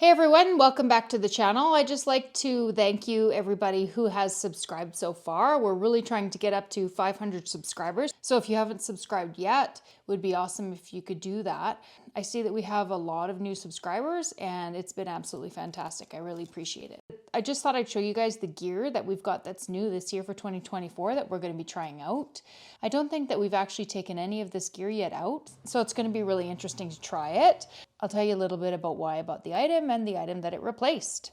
Hey everyone, welcome back to the channel. I just like to thank you everybody who has subscribed so far. We're really trying to get up to 500 subscribers. So if you haven't subscribed yet, it would be awesome if you could do that. I see that we have a lot of new subscribers and it's been absolutely fantastic. I really appreciate it. I just thought I'd show you guys the gear that we've got that's new this year for 2024 that we're going to be trying out. I don't think that we've actually taken any of this gear yet out, so it's going to be really interesting to try it. I'll tell you a little bit about why I bought the item and the item that it replaced.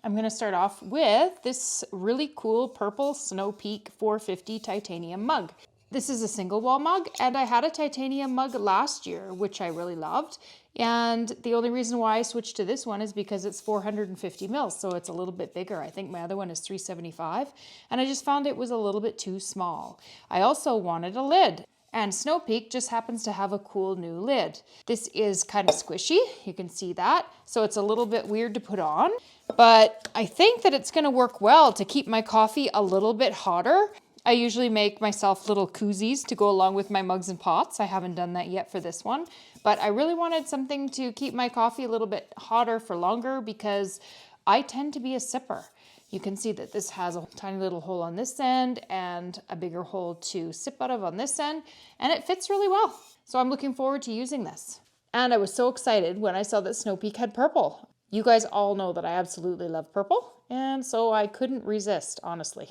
I'm going to start off with this really cool purple Snow Peak 450 titanium mug. This is a single wall mug, and I had a titanium mug last year, which I really loved. And the only reason why I switched to this one is because it's 450 mils, so it's a little bit bigger. I think my other one is 375, and I just found it was a little bit too small. I also wanted a lid. And Snow Peak just happens to have a cool new lid. This is kind of squishy, you can see that. So it's a little bit weird to put on, but I think that it's gonna work well to keep my coffee a little bit hotter. I usually make myself little koozies to go along with my mugs and pots. I haven't done that yet for this one, but I really wanted something to keep my coffee a little bit hotter for longer because I tend to be a sipper. You can see that this has a tiny little hole on this end and a bigger hole to sip out of on this end, and it fits really well. So I'm looking forward to using this. And I was so excited when I saw that Snow Peak had purple. You guys all know that I absolutely love purple, and so I couldn't resist, honestly.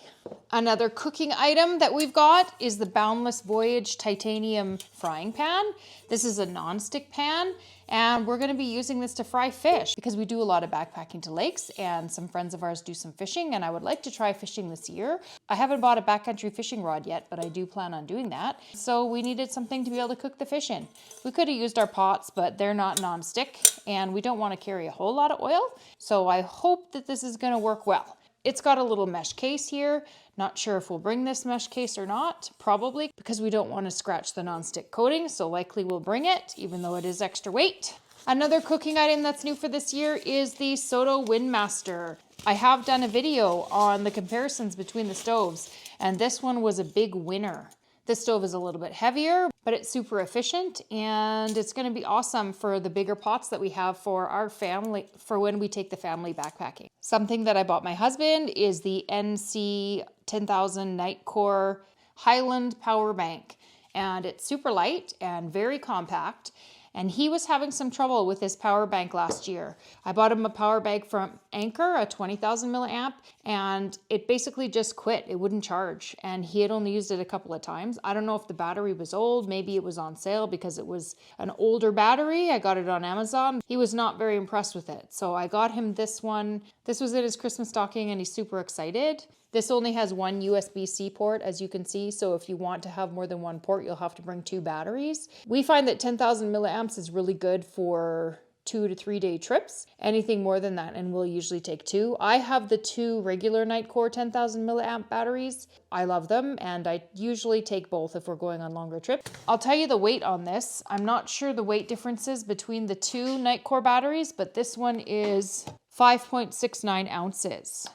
Another cooking item that we've got is the Boundless Voyage titanium frying pan. This is a non-stick pan, and we're going to be using this to fry fish because we do a lot of backpacking to lakes, and some friends of ours do some fishing, and I would like to try fishing this year. I haven't bought a backcountry fishing rod yet, but I do plan on doing that. So we needed something to be able to cook the fish in. We could have used our pots, but they're not non-stick, and we don't want to carry a whole lot of oil. So I hope that this is going to work well. It's got a little mesh case here. Not sure if we'll bring this mesh case or not, probably, because we don't want to scratch the non-stick coating, so likely we'll bring it, even though it is extra weight. Another cooking item that's new for this year is the Soto Windmaster. I have done a video on the comparisons between the stoves, and this one was a big winner. This stove is a little bit heavier, but it's super efficient, and it's going to be awesome for the bigger pots that we have for our family, for when we take the family backpacking. Something that I bought my husband is the NC 10,000 Nitecore Highland Power Bank, and it's super light and very compact. And he was having some trouble with his power bank last year. I bought him a power bank from Anker, a 20,000 milliamp, and it basically just quit. It wouldn't charge, and he had only used it a couple of times. I don't know if the battery was old. Maybe it was on sale because it was an older battery. I got it on Amazon. He was not very impressed with it, so I got him this one. This was in his Christmas stocking, and he's super excited. This only has one USB-C port, as you can see, so if you want to have more than one port, you'll have to bring two batteries. We find that 10,000 milliamps is really good for 2 to 3 day trips. Anything more than that, and we'll usually take two. I have the two regular Nitecore 10,000 milliamp batteries. I love them, and I usually take both if we're going on longer trips. I'll tell you the weight on this. I'm not sure the weight differences between the two Nitecore batteries, but this one is 5.69 ounces.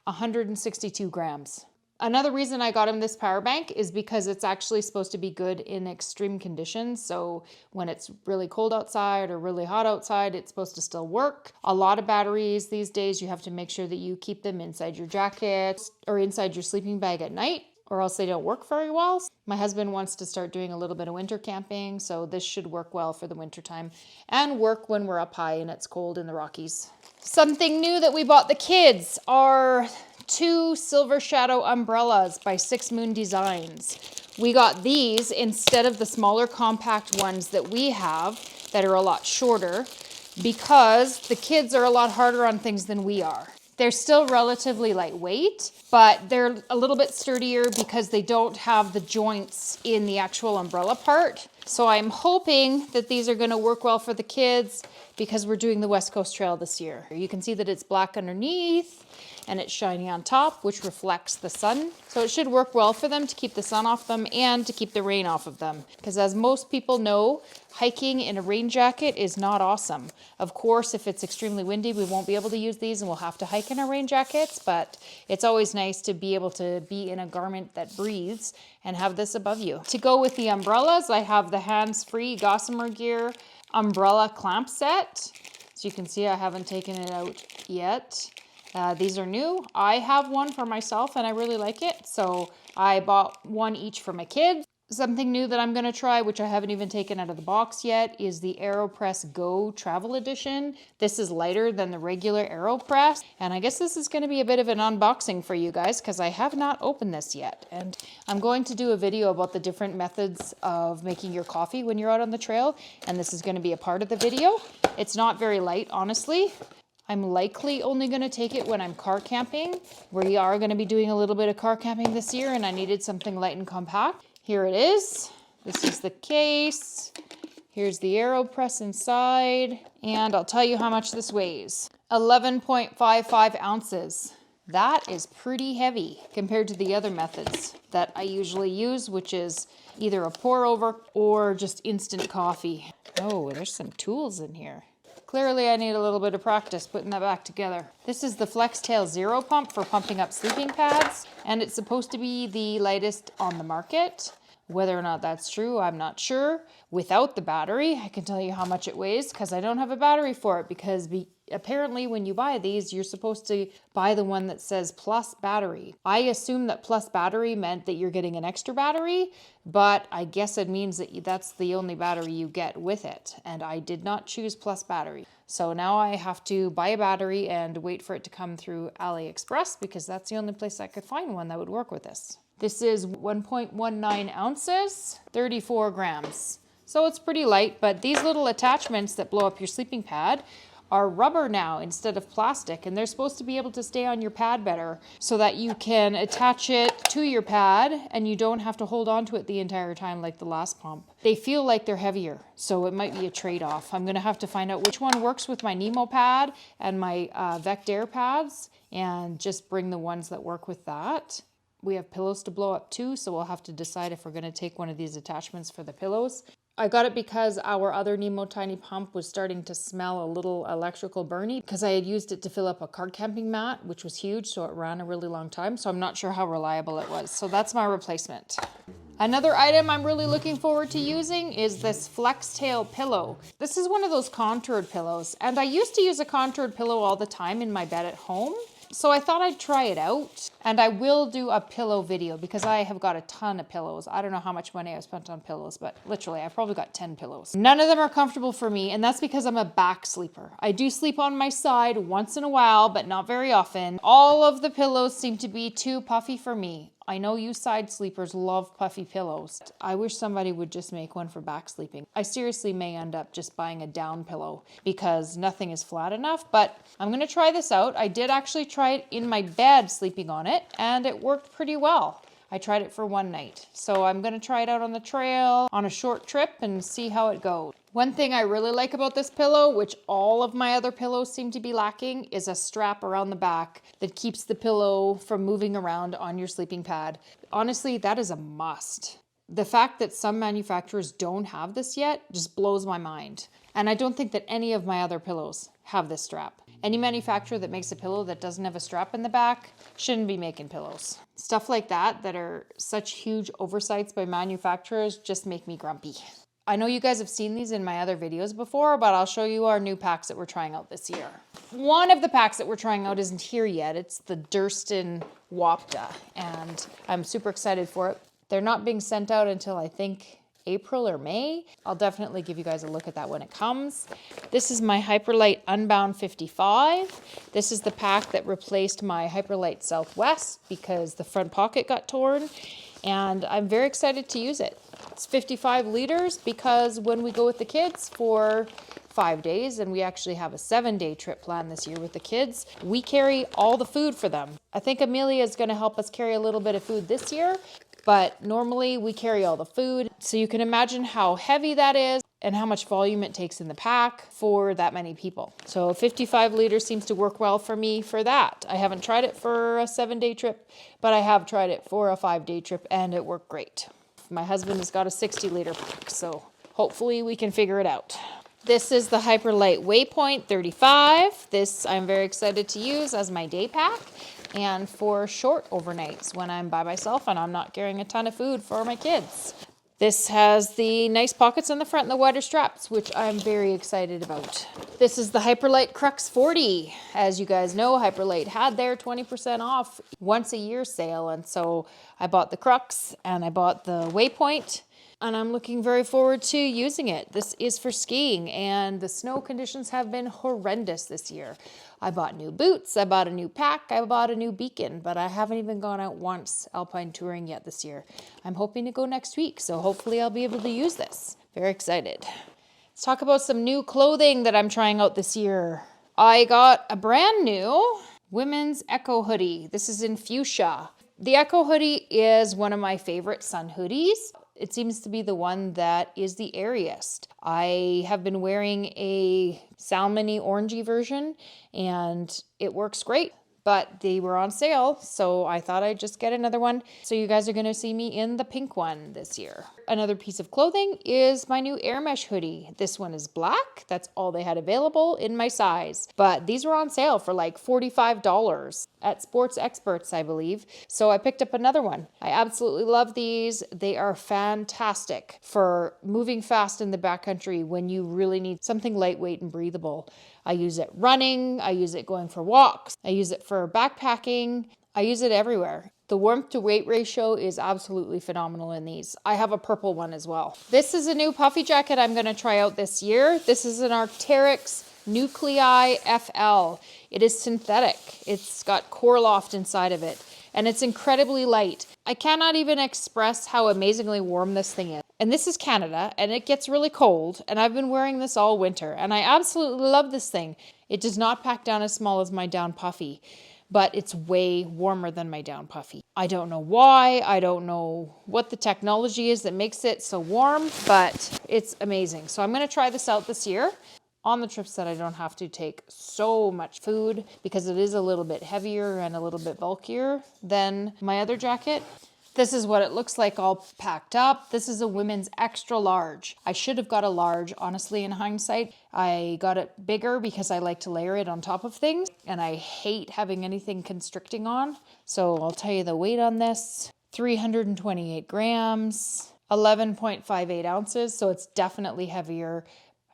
162 grams. Another reason I got him this power bank is because it's actually supposed to be good in extreme conditions. So when it's really cold outside or really hot outside, it's supposed to still work. A lot of batteries these days, you have to make sure that you keep them inside your jacket or inside your sleeping bag at night, or else they don't work very well. My husband wants to start doing a little bit of winter camping, so this should work well for the winter time and work when we're up high and it's cold in the Rockies. Something new that we bought the kids are two Silver Shadow umbrellas by Six Moon Designs. We got these instead of the smaller compact ones that we have that are a lot shorter because the kids are a lot harder on things than we are. They're still relatively lightweight, but they're a little bit sturdier because they don't have the joints in the actual umbrella part. So I'm hoping that these are going to work well for the kids because we're doing the West Coast Trail this year. You can see that it's black underneath and it's shiny on top, which reflects the sun. So it should work well for them to keep the sun off them and to keep the rain off of them. Because as most people know, hiking in a rain jacket is not awesome. Of course, if it's extremely windy, we won't be able to use these and we'll have to hike in our rain jackets, but it's always nice to be able to be in a garment that breathes and have this above you. To go with the umbrellas, I have the hands-free Gossamer Gear umbrella clamp set. So you can see I haven't taken it out yet. These are new. I have one for myself and I really like it. So I bought one each for my kids. Something new that I'm going to try, which I haven't even taken out of the box yet, is the AeroPress Go Travel Edition. This is lighter than the regular AeroPress, and I guess this is going to be a bit of an unboxing for you guys because I have not opened this yet. And I'm going to do a video about the different methods of making your coffee when you're out on the trail, and this is going to be a part of the video. It's not very light, honestly. I'm likely only going to take it when I'm car camping. We are going to be doing a little bit of car camping this year, and I needed something light and compact. Here it is. This is the case. Here's the AeroPress inside. And I'll tell you how much this weighs. 11.55 ounces. That is pretty heavy compared to the other methods that I usually use, which is either a pour over or just instant coffee. Oh, there's some tools in here. Clearly I need a little bit of practice putting that back together. This is the FlexTail Zero pump for pumping up sleeping pads, and it's supposed to be the lightest on the market. Whether or not that's true, I'm not sure. Without the battery, I can tell you how much it weighs because I don't have a battery for it, because apparently when you buy these, you're supposed to buy the one that says plus battery. I assume that plus battery meant that you're getting an extra battery, but I guess it means that that's the only battery you get with it. And I did not choose plus battery. So now I have to buy a battery and wait for it to come through AliExpress because that's the only place I could find one that would work with this. This is 1.19 ounces, 34 grams. So it's pretty light, but these little attachments that blow up your sleeping pad are rubber now instead of plastic, and they're supposed to be able to stay on your pad better so that you can attach it to your pad and you don't have to hold on to it the entire time like the last pump. They feel like they're heavier, so it might be a trade-off. I'm gonna have to find out which one works with my Nemo pad and my Vectair pads and just bring the ones that work with that. We have pillows to blow up too, so we'll have to decide if we're gonna take one of these attachments for the pillows. I got it because our other Nemo Tiny Pump was starting to smell a little electrical burny because I had used it to fill up a car camping mat, which was huge, so it ran a really long time. So I'm not sure how reliable it was. So that's my replacement. Another item I'm really looking forward to using is this FlexTail pillow. This is one of those contoured pillows, and I used to use a contoured pillow all the time in my bed at home. So I thought I'd try it out, and I will do a pillow video because I have got a ton of pillows. I don't know how much money I spent on pillows, but literally I've probably got 10 pillows. None of them are comfortable for me, and that's because I'm a back sleeper. I do sleep on my side once in a while, but not very often. All of the pillows seem to be too puffy for me. I know you side sleepers love puffy pillows. I wish somebody would just make one for back sleeping. I seriously may end up just buying a down pillow because nothing is flat enough, but I'm gonna try this out. I did actually try it in my bed sleeping on it, and it worked pretty well. I tried it for one night. So I'm gonna try it out on the trail on a short trip and see how it goes. One thing I really like about this pillow, which all of my other pillows seem to be lacking, is a strap around the back that keeps the pillow from moving around on your sleeping pad. Honestly, that is a must. The fact that some manufacturers don't have this yet just blows my mind. And I don't think that any of my other pillows have this strap. Any manufacturer that makes a pillow that doesn't have a strap in the back shouldn't be making pillows. Stuff like that are such huge oversights by manufacturers just make me grumpy. I know you guys have seen these in my other videos before, but I'll show you our new packs that we're trying out this year. One of the packs that we're trying out isn't here yet. It's the Durston Wapta, and I'm super excited for it. They're not being sent out until I think April or May. I'll definitely give you guys a look at that when it comes. This is my Hyperlite Unbound 55. This is the pack that replaced my Hyperlite Southwest because the front pocket got torn, and I'm very excited to use it. It's 55 liters because when we go with the kids for 5 days, and we actually have a 7-day trip planned this year with the kids, we carry all the food for them. I think Amelia is going to help us carry a little bit of food this year, but normally we carry all the food. So you can imagine how heavy that is and how much volume it takes in the pack for that many people. So 55 liters seems to work well for me for that. I haven't tried it for a 7-day trip, but I have tried it for a 5-day trip and it worked great. My husband has got a 60-liter pack, so hopefully we can figure it out. This is the Hyperlite Waypoint 35. This I'm very excited to use as my day pack and for short overnights when I'm by myself and I'm not carrying a ton of food for my kids. This has the nice pockets on the front and the wider straps, which I'm very excited about. This is the Hyperlite Crux 40. As you guys know, Hyperlite had their 20% off once a year sale. And so I bought the Crux and I bought the Waypoint. And I'm looking very forward to using it. This is for skiing, and the snow conditions have been horrendous this year. I bought new boots, I bought a new pack, I bought a new beacon, but I haven't even gone out once alpine touring yet this year. I'm hoping to go next week, so hopefully I'll be able to use this. Very excited. Let's talk about some new clothing that I'm trying out this year. I got a brand new women's Echo hoodie. This is in fuchsia. The Echo hoodie is one of my favorite sun hoodies. It seems to be the one that is the airiest. I have been wearing a salmony orangey version and it works great, but they were on sale, so I thought I'd just get another one. So you guys are going to see me in the pink one this year. Another piece of clothing is my new Air Mesh hoodie. This one is black. That's all they had available in my size, but these were on sale for like $45 at Sports Experts, I believe. So I picked up another one. I absolutely love these. They are fantastic for moving fast in the backcountry when you really need something lightweight and breathable. I use it running. I use it going for walks. I use it for backpacking. I use it everywhere. The warmth to weight ratio is absolutely phenomenal in these. I have a purple one as well. This is a new puffy jacket I'm going to try out this year. This is an Arc'teryx Nuclei FL. It is synthetic. It's got Coreloft inside of it, and it's incredibly light. I cannot even express how amazingly warm this thing is. And this is Canada, and it gets really cold, and I've been wearing this all winter, and I absolutely love this thing. It does not pack down as small as my down puffy, but it's way warmer than my down puffy. I don't know why. I don't know what the technology is that makes it so warm, but it's amazing. So I'm going to try this out this year on the trips that I don't have to take so much food, because it is a little bit heavier and a little bit bulkier than my other jacket. This is what it looks like all packed up. This is a women's extra large. I should have got a large, honestly, in hindsight. I got it bigger because I like to layer it on top of things, and I hate having anything constricting on. So I'll tell you the weight on this: 328 grams, 11.58 ounces. So it's definitely heavier.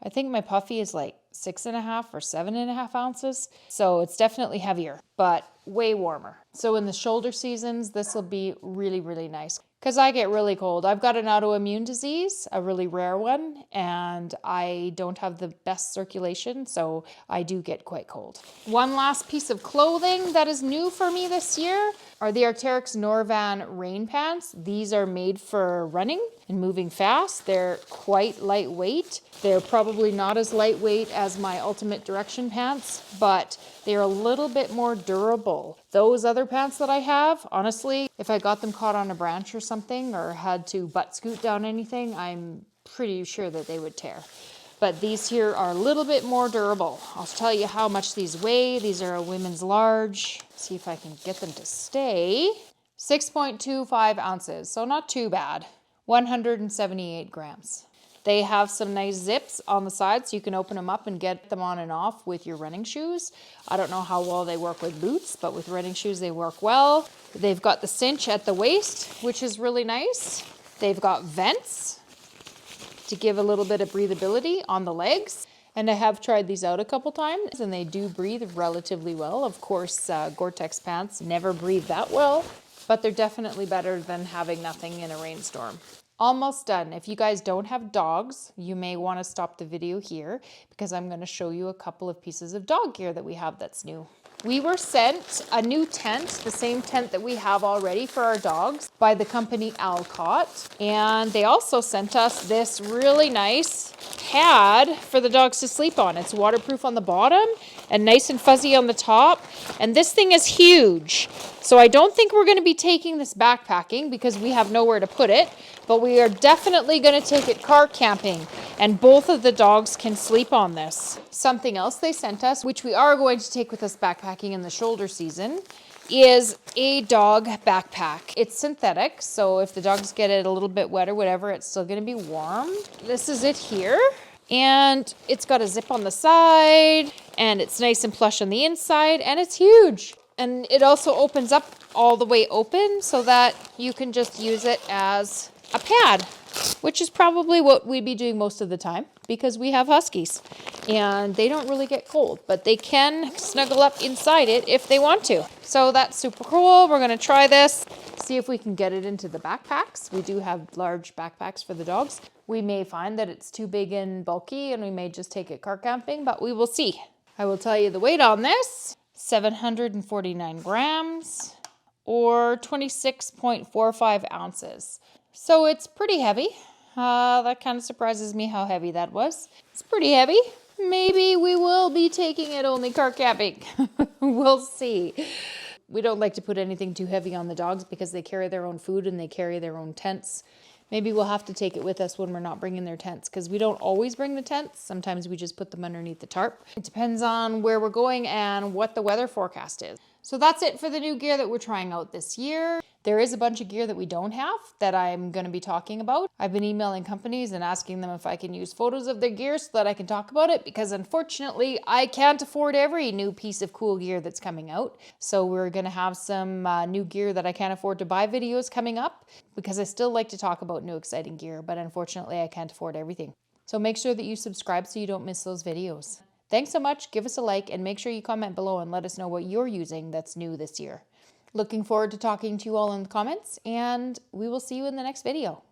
I think my puffy is like 6.5 or 7.5 ounces. So it's definitely heavier, but way warmer. So in the shoulder seasons, this will be really, really nice, because I get really cold. I've got an autoimmune disease, a really rare one, and I don't have the best circulation, so I do get quite cold. One last piece of clothing that is new for me this year are the Arc'teryx Norvan rain pants. These are made for running and moving fast. They're quite lightweight. They're probably not as lightweight as my Ultimate Direction pants, but they're a little bit more durable. Those other pants that I have, honestly, if I got them caught on a branch or something, or had to butt scoot down anything, I'm pretty sure that they would tear. But these here are a little bit more durable. I'll tell you how much these weigh. These are a women's large. See if I can get them to stay. 6.25 ounces, so not too bad. 178 grams. They have some nice zips on the side, so you can open them up and get them on and off with your running shoes. I don't know how well they work with boots, but with running shoes they work well. They've got the cinch at the waist, which is really nice. They've got vents to give a little bit of breathability on the legs. And I have tried these out a couple times, and they do breathe relatively well. Of course, Gore-Tex pants never breathe that well, but they're definitely better than having nothing in a rainstorm. Almost done. If you guys don't have dogs, you may want to stop the video here, because I'm going to show you a couple of pieces of dog gear that we have that's new. We were sent a new tent, the same tent that we have already for our dogs, by the company Alcott. And they also sent us this really nice pad for the dogs to sleep on. It's waterproof on the bottom and nice and fuzzy on the top. And this thing is huge. So I don't think we're going to be taking this backpacking because we have nowhere to put it, but we are definitely going to take it car camping, and both of the dogs can sleep on this. Something else they sent us, which we are going to take with us backpacking in the shoulder season, is a dog backpack. It's synthetic, so if the dogs get it a little bit wet or whatever, it's still going to be warm. This is it here. And it's got a zip on the side, and it's nice and plush on the inside, and it's huge. And it also opens up all the way open so that you can just use it as a pad, which is probably what we'd be doing most of the time because we have huskies and they don't really get cold, but they can snuggle up inside it if they want to. So that's super cool. We're going to try this, see if we can get it into the backpacks. We do have large backpacks for the dogs. We may find that it's too big and bulky and we may just take it car camping, but we will see. I will tell you the weight on this, 749 grams or 26.45 ounces. So it's pretty heavy. That kind of surprises me how heavy that was. It's pretty heavy. Maybe we will be taking it only car camping. We'll see. We don't like to put anything too heavy on the dogs because they carry their own food and they carry their own tents. Maybe we'll have to take it with us when we're not bringing their tents because we don't always bring the tents. Sometimes we just put them underneath the tarp. It depends on where we're going and what the weather forecast is. So that's it for the new gear that we're trying out this year. There is a bunch of gear that we don't have that I'm going to be talking about. I've been emailing companies and asking them if I can use photos of their gear so that I can talk about it because unfortunately I can't afford every new piece of cool gear that's coming out. So we're going to have some new gear that I can't afford to buy videos coming up because I still like to talk about new exciting gear, but unfortunately I can't afford everything. So make sure that you subscribe so you don't miss those videos. Thanks so much. Give us a like and make sure you comment below and let us know what you're using that's new this year. Looking forward to talking to you all in the comments, and we will see you in the next video.